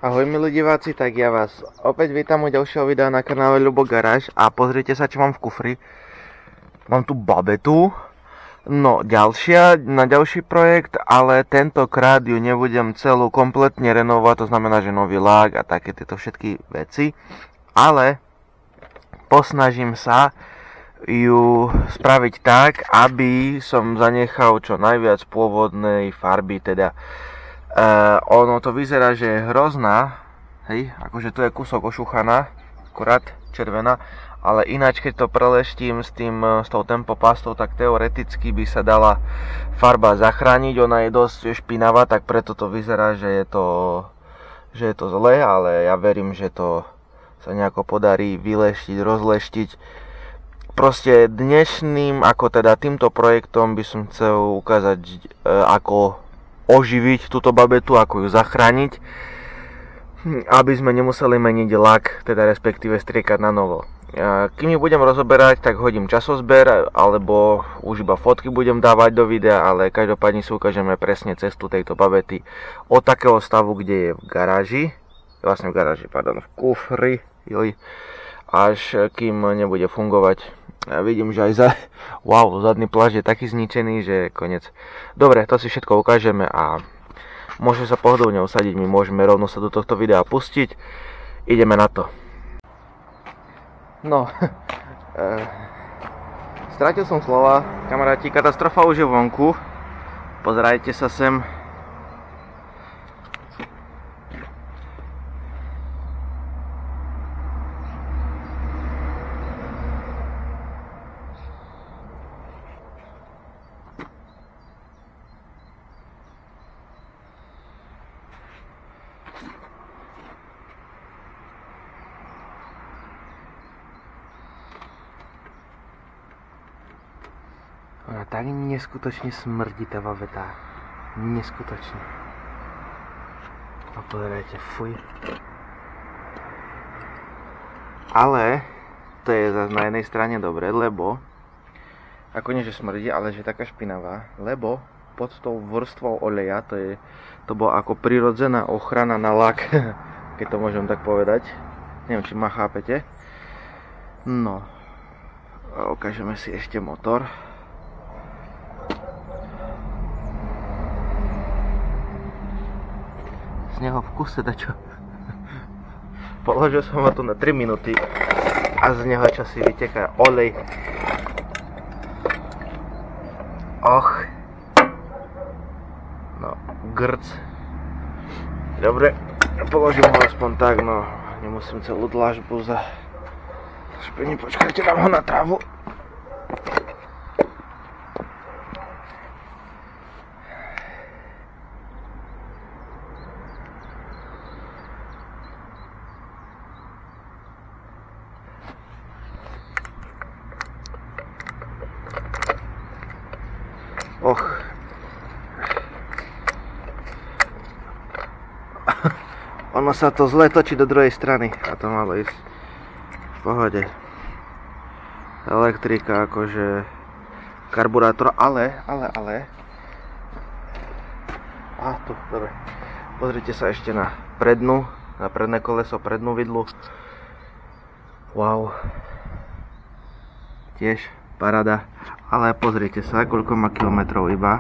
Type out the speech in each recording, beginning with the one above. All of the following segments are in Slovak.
Ahoj milí diváci, tak ja vás opäť vítam u ďalšieho videa na kanále Ľubo Garáž a pozrite sa, čo mám v kufri. Mám tu babetu, no na ďalší projekt, ale tentokrát ju nebudem celú kompletne renovovať, to znamená, že nový lák a také tieto všetky veci, ale posnažím sa ju spraviť tak, aby som zanechal čo najviac pôvodnej farby, teda ono to vyzerá, že je hrozná, hej, akože tu je kúsok ošuchaná, akurát červená, ale ináč keď to preleštím s tou tempopastou, tak teoreticky by sa dala farba zachrániť, ona je dosť špinavá, tak preto to vyzerá, že je to zlé, ale ja verím, že to sa nejako podarí vyleštiť, rozleštiť. Proste dnešným, ako teda týmto projektom by som chcel ukázať, ako oživiť túto babetu, ako ju zachrániť, aby sme nemuseli meniť lak, teda respektíve striekať na novo. Kým ju budem rozoberať, tak hodím časozber, alebo už iba fotky budem dávať do videa, ale každopádne si ukážeme presne cestu tejto babety od takého stavu, kde je v kufri, až kým nebude fungovať. Ja vidím, že aj zadný plášť je taký zničený, že konec. Dobre, to si všetko ukážeme a môže sa pohodlne usadiť, my môžeme rovno sa do tohto videa pustiť. Ideme na to. No, stratil som slova, kamaráti, katastrofa už je vonku. Pozerajte sa sem. Ona tak neskutočne smrdí, tá babeta. Neskutočne. A pozerajte, fuj. Ale to je zase na jednej strane dobre, lebo ako nie, že smrdí, ale že je taká špinavá, lebo pod tou vrstvou oleja to bola ako prirodzená ochrana na lak, keď to môžem tak povedať. Neviem, či ma chápete. No, ukážeme si ešte motor. Z neho v kuse dačo. Položil som ho tu na 3 minúty a z neho čosi vyteká olej. Och. No, grc. Dobre, položím ho aspoň tak, no nemusím celú dlažbu za špení. Počkajte, dám ho na trávu. Och. Ono sa to zle točí do druhej strany a to malo ísť v pohode. Elektrika, akože karburátor, ale tu, dobre. Pozrite sa ešte na predné koleso, prednú vidlu. Wow. Tiež paráda. Ale pozrite sa, koľko má kilometrov iba.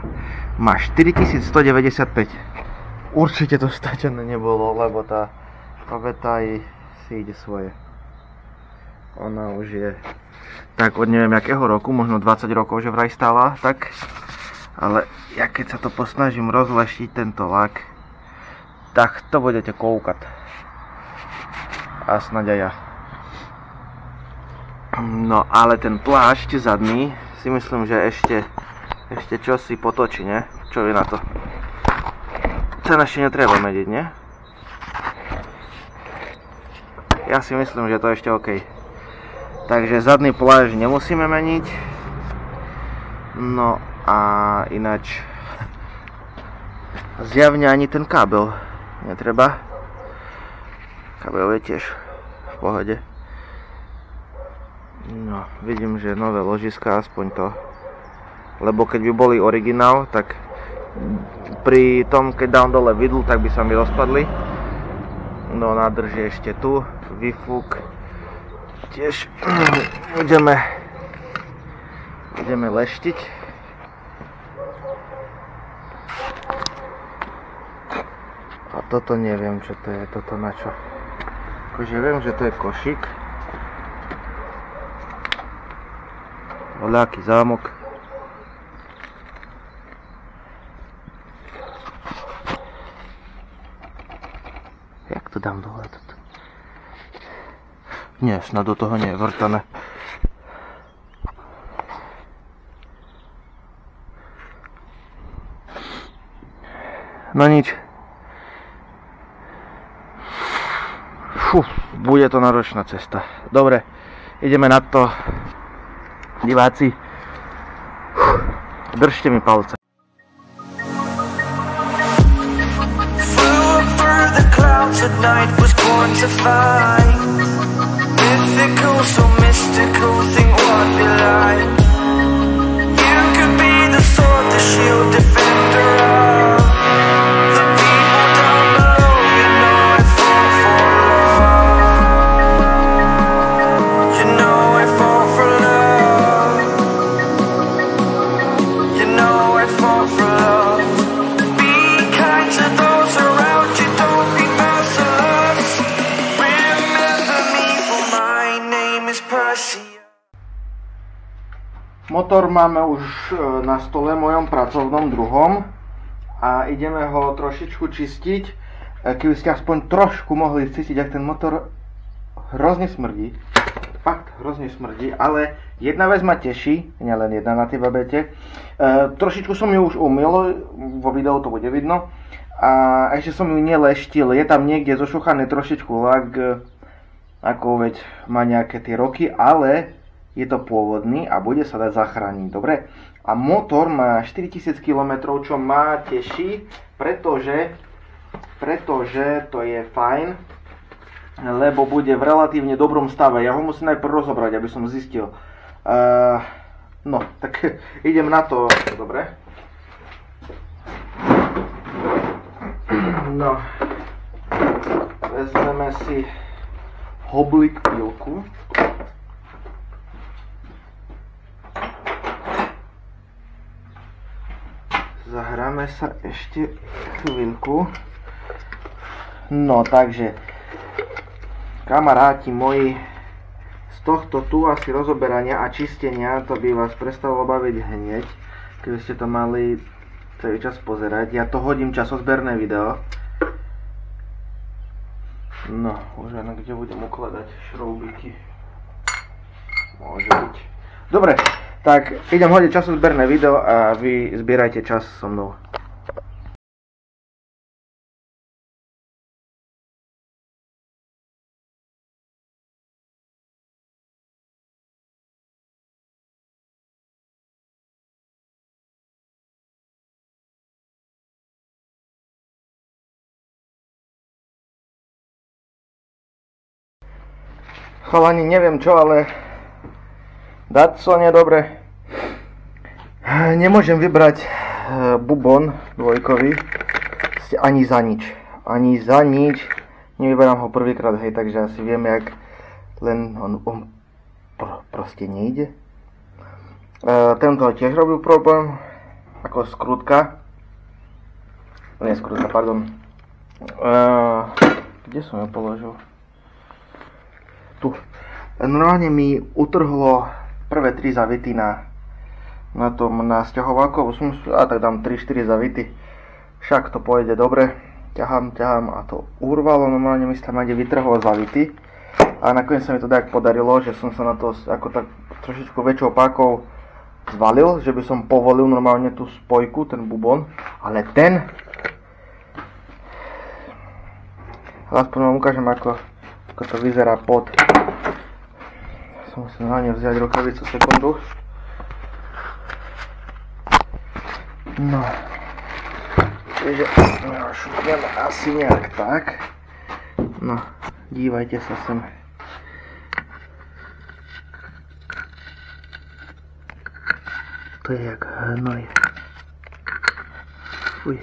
Má 4195. Určite to stačené nebolo, lebo tá babeta si ide svoje. Ona už je tak od neviem jakého roku, možno 20 rokov, že vraj stála, tak. Ale ja keď sa to posnažím rozleštiť tento lak, tak to budete koukať. A snáď aj ja. No ale ten plášť zadný si myslím, že ešte čosi potočí, ne? Čo je na to? Ten ešte netreba mediť, ne? Ja si myslím, že to ešte OK. Takže zadný plášť nemusíme meniť. No a ináč zjavne ani ten kábel netreba. Kábel je tiež v pohode. No, vidím, že nové ložiska, aspoň to. Lebo keď by boli originál, tak pri tom, keď dám dole vidlu, tak by sa mi rozpadli. No nádrž je ešte tu, výfuk. Tiež ideme leštiť. A toto neviem, čo to je, toto na čo. Akože viem, že to je košík. Voľaký zámok. Jak to dám dole? Nie, snad do toho nie je vrtané. No nič. Bude to náročná cesta. Dobre, ideme na to. Diváci, držte mi palce. Motor máme už na stole mojom pracovnom druhom a ideme ho trošičku čistiť. Keby ste aspoň trošku mohli cítiť, ak ten motor hrozne smrdí. Fakt hrozne smrdí, ale jedna vec ma teší, nielen jedna na tej babete. Trošičku som ju už umyl, vo videu to bude vidno. A ešte som ju neleštil, je tam niekde zošuchaný trošičku lak, ako veď má nejaké tie roky, ale je to pôvodný a bude sa dať zachrániť, dobre? A motor má 4000 km, čo ma teší, pretože to je fajn, lebo bude v relatívne dobrom stave. Ja ho musím najprv rozobrať, aby som zistil. No, tak idem na to, dobre? No, vezmeme si hoblík pilku. Zahráme sa ešte chvíľku. No, takže kamaráti moji, z tohto tu asi rozoberania a čistenia, to by vás prestalo baviť hneď, keby ste to mali celý čas pozerať. Ja to hodím časozberné video. No, už len kde budem ukladať šroubíky. Môže byť. Dobre, tak idem hodiť časozberné video a vy zbierajte čas so mnou. Chalani, neviem čo, ale Datsun je dobre. Nemôžem vybrať bubon dvojkový ani za nič. Ani za nič. Nevyberám ho prvýkrát, hej, takže asi viem, jak len on proste nejde. Tento tiež robil problém, ako skrutka. Nie skrutka, pardon. Kde som ho položil? Tu. Normálne mi utrhlo prvé 3 zavity na sťahováku, a tak dám 3-4 zavity. Však to pôjde dobre. Ťahám a to urvalo, normálne mi sa tam vytrhlo zavity. A nakoniec sa mi to tak podarilo, že som sa na to ako tak trošičku väčšou pákou zvalil, že by som povolil normálne tú spojku, ten bubon. Ale ten... Aspoň vám ukážem, ako to vyzerá pod. Musím hlavne vziať rukavicu, sekundu. No. Čiže šupneme asi nejak tak. No, dívajte sa sem. To je jak hnoj. Fuj.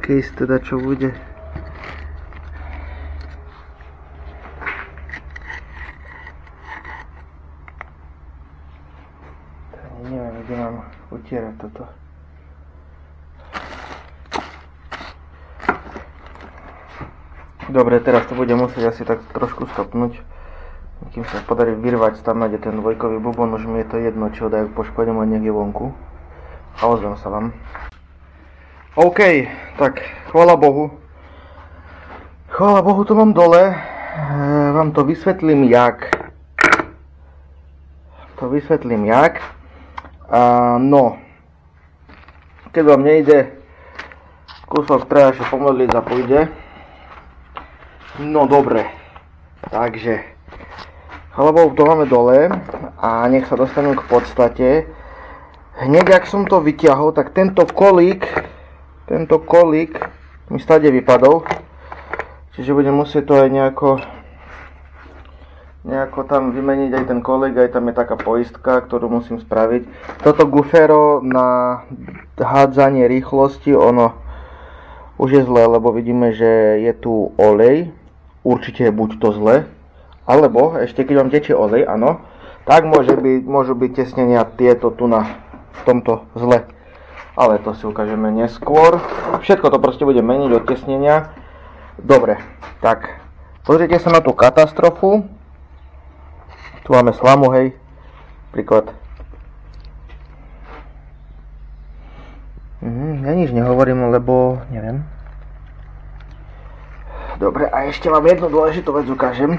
case teda čo bude. Neviem, kde mám utierať toto. Dobre, teraz to budem musieť asi tak trošku stopnúť. Kým sa podarí vyrvať tam, kde ten dvojkový bubon, už mi je to jedno, či ho dajú poškodený, nech je vonku. A ozvem sa vám. OK, tak chvála Bohu. Chvála Bohu, to mám dole. Vám to vysvetlím jak. No, keď vám nejde, kúsok treba ešte pomodliť a pôjde. No dobre, takže chvála Bohu, to máme dole a nech sa dostanem k podstate. Hneď ak som to vyťahol, tak tento kolík mi stade vypadol, čiže budem musieť to aj nejako tam vymeniť aj ten kolík, aj tam je taká poistka, ktorú musím spraviť. Toto gufero na hádzanie rýchlosti, ono už je zlé, lebo vidíme, že je tu olej. Určite je buď to zle, alebo ešte keď vám tečie olej, áno, tak môžu byť tesnenia tieto tu v tomto zle. Ale to si ukážeme neskôr. Všetko to proste bude meniť od tesnenia. Dobre, tak pozrite sa na tú katastrofu. Tu máme slamu, hej, príklad. Ja nič nehovorím, lebo neviem. Dobre, a ešte vám jednu dôležitú vec ukážem.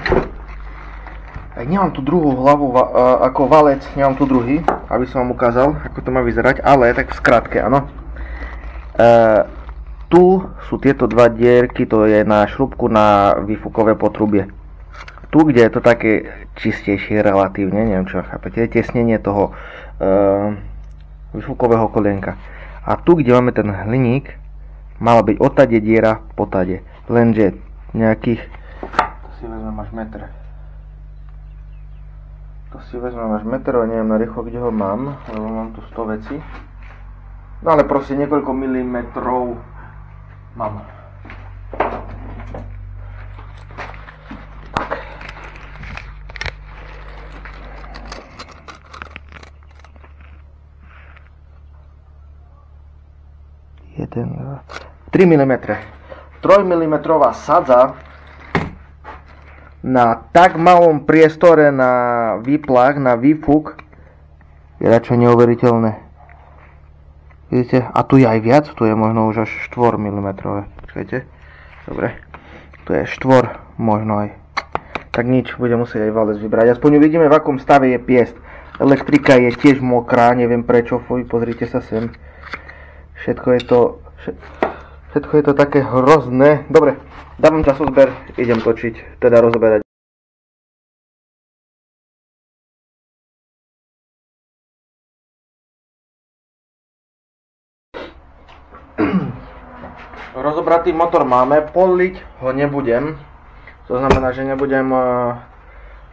Nemám tu druhú hlavu ako valec, nemám tu druhý, aby som vám ukázal, ako to má vyzerať, ale tak v skratke, áno. Tu sú tieto dva dierky, to je na šrubku na výfukové potrubie. Tu, kde je to také čistejšie relatívne, neviem čo chápete, tesnenie toho výfukového kolienka. A tu, kde máme ten hliník, mala byť odtade diera potade. Lenže nejakých... To si vezmem až meter, ale neviem na rýchlo, kde ho mám, lebo mám tu 100 vecí. No ale proste niekoľko milimetrov mám. Tak. 3 mm. 3 mm sadza na tak malom priestore na výplach, na výfuk je dačo neuveriteľné. Vidíte? A tu je aj viac, tu je možno už až 4 mm. Čakajte. Dobre. Tu je 4, možno aj. Tak nič, budem musieť aj valec vybrať. Aspoň uvidíme, v akom stave je piest. Elektrika je tiež mokrá, neviem prečo, fuj, pozrite sa sem. Všetko je to také hrozné. Dobre, dávam časozber, idem točiť, teda rozoberať. Rozobratý motor máme, poliť ho nebudem. To znamená, že nebudem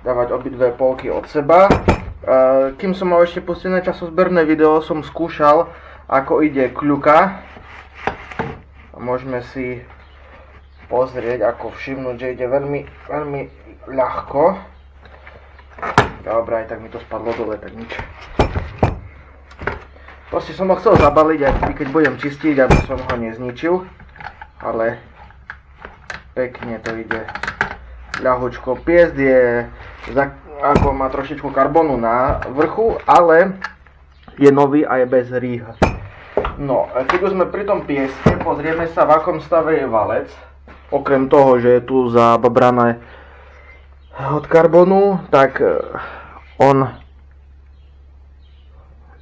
dávať obidve polky od seba. Kým som mal ešte pustené časozberné video, som skúšal, ako ide kľuka. Môžeme si pozrieť, ako všimnúť, že ide veľmi, veľmi ľahko. Dobre, aj tak mi to spadlo dole, tak nič. Proste som ho chcel zabaliť, aj keď budem čistiť, aby som ho nezničil. Ale pekne to ide ľahučko. Piest je, ako má trošičku karbonu na vrchu, ale je nový a je bez rýh. No, keď už sme pri tom pieste, pozrieme sa, v akom stave je valec. Okrem toho, že je tu zababrané od karbonu, tak on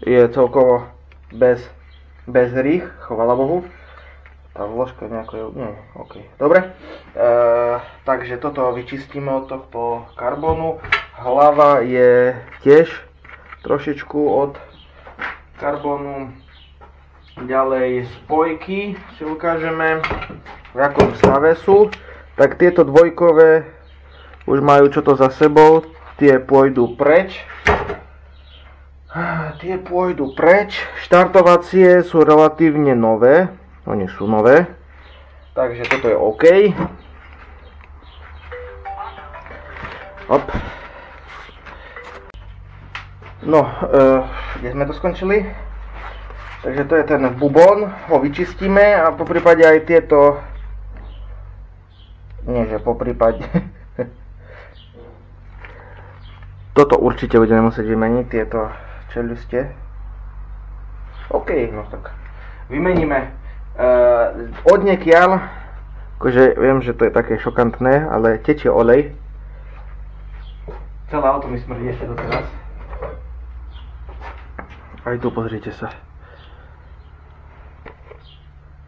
je celkovo bez rýh, chvála Bohu. Tá vložka nejako je... Nie, ok. Dobre. Takže toto vyčistíme od tohto karbonu. Hlava je tiež trošičku od karbonu. Ďalej spojky si ukážeme, v akom stave sú. Tak tieto dvojkové už majú čo to za sebou. Tie pôjdu preč. Štartovacie sú relatívne nové. Oni sú nové. Takže toto je OK. Hop. No, kde sme to skončili? Takže to je ten bubon, ho vyčistíme a poprípade aj tieto... Nie, že poprípade... Toto určite budeme musieť vymeniť, tieto čeľustie. OK, no tak vymeníme. Odniekiaľ, akože viem, že to je také šokantné, ale tečie olej. Celé auto mi smrdí ešte doteraz. Aj tu pozrite sa.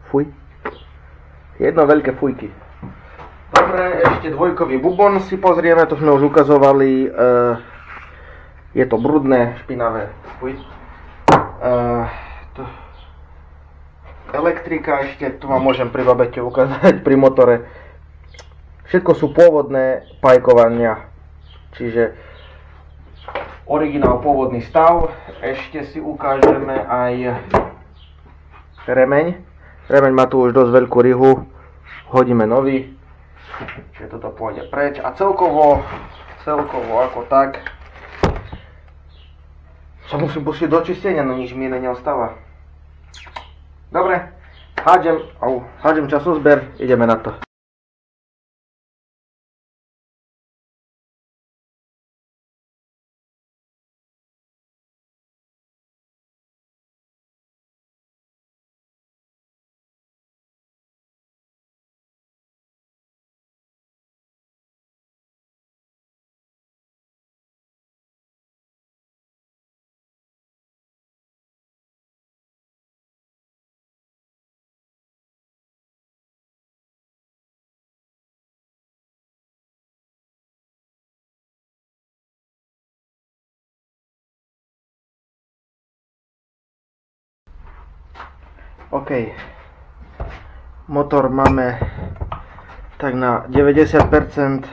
Fuj. Jedno veľké fujky. Dobre, ešte dvojkový bubon si pozrieme, to sme už ukazovali. Je to brudné, špinavé. Fuj. Elektrika ešte, tu vám môžem pri babete ukázať, pri motore. Všetko sú pôvodné pajkovania. Čiže originál, pôvodný stav. Ešte si ukážeme aj remeň. Remeň má tu už dosť veľkú rihu. Hodíme nový. Čiže toto pôjde preč. A celkovo ako tak sa musím pustiť do čistenia, no nič mi iné neostáva. Dobre, hádžem časozber, ideme na to. OK, motor máme tak na 90%,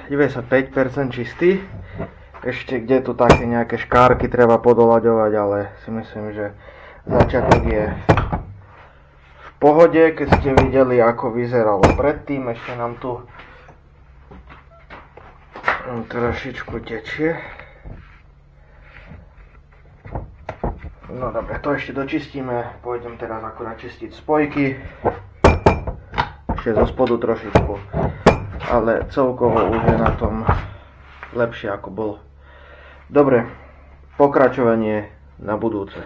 95% čistý. Ešte kde tu také nejaké škárky treba podoľaďovať, ale si myslím, že začiatok je v pohode. Keď ste videli, ako vyzeralo predtým, ešte nám tu trošičku tečie. No dobre, to ešte dočistíme, pôjdem teraz akurát čistiť spojky, ešte zo spodu trošičku, ale celkovo už je na tom lepšie ako bolo. Dobre, pokračovanie na budúce.